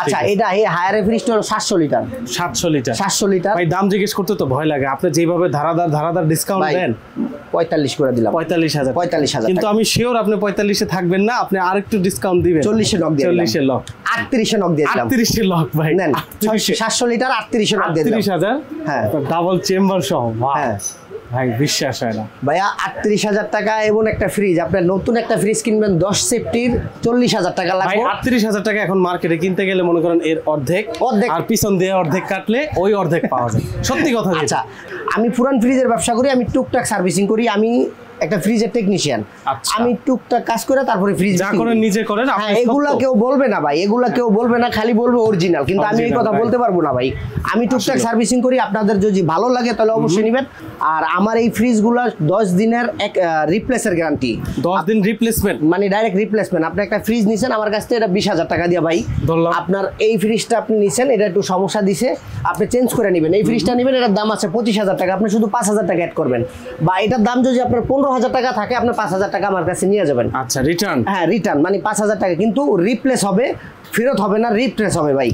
আচ্ছা এটা এই হায়ার ফ্রিজটা হলো 700 লিটার। 700 লিটার। 700 লিটার ভাই দাম জিজ্ঞেস করতে তো ভয় লাগে, আপনি যেভাবে ধারাদার ডিসকাউন্ট দেন 45 করে দিলাম। 45,000। 45,000 কিন্তু আমি শিওর আপনি 45 এ থাকবেন না, আপনি আরেকটু ডিসকাউন্ট দিবেন। 40 এ নক দিয়ে 40 এ লক, 38 এ নক দিয়েছিলাম। 38 এ লক ভাই নেন 700 লিটার 38 এ নক দিয়ে দিলাম। 38,000। হ্যাঁ ডাবল চেম্বার সহ। হ্যাঁ ভাই বিশ্বাস হয় না ভাইয়া। 38,000 টাকা এবং একটা ফ্রিজ, আপনার নতুন একটা ফ্রিজ কিনবেন 10 সেফটির 40,000 টাকা লাগবে। ভাই 38,000 টাকা এখন মার্কেটে কিনতে গেলে মনে করেন এর অর্ধেক, আর পিছন দিয়ে অর্ধেক কাটলে ওই অর্ধেক পাওয়া যায়। সত্যি কথা। আচ্ছা আমি পুরান ফ্রিজের ব্যবসা করি, আমি টুকটাক সার্ভিসিং করি, আমি একটা ফ্রিজের টেকনিশিয়ান। আমি টুকটাক কাজ করে তারপরে ফ্রিজ যা করেন নিজে করেন। হ্যাঁ এগুলা কেউ বলবে না ভাই, এগুলা কেউ বলবে না, খালি বলবে অরিজিনাল, কিন্তু আমি এই কথা বলতে পারবো না ভাই। আমি টুকটাক সার্ভিসিং করি, আপনাদের যদি ভালো লাগে তাহলে অবশ্যই নেবেন। আর আমার এই ফ্রিজগুলো 10 দিনের এক রিপ্লেসের গ্যারান্টি। 10 দিন রিপ্লেসমেন্ট মানে ডাইরেক্ট রিপ্লেসমেন্ট। আপনি একটা ফ্রিজ নিছেন আমার কাছ থেকে, এটা 20,000 টাকা দিয়ে ভাই আপনার এই ফ্রিজটা আপনি নিছেন, এটা একটু সমস্যা দিছে, আপনি চেঞ্জ করে নেবেন। এই ফ্রিজটা নেবেন, এটার দাম আছে 25,000 টাকা, আপনি শুধু 5,000 টাকা অ্যাড করবেন, বা এটার দাম যদি আপনার 15,000 টাকা থাকে আপনি 5,000 টাকা আমার কাছে নিয়ে যাবেন। আচ্ছা রিটার্ন। হ্যাঁ রিটার্ন মানে 5,000 টাকা, কিন্তু রিপ্লেস হবে, ফেরত হবে না, রিপ্লেস হবে ভাই।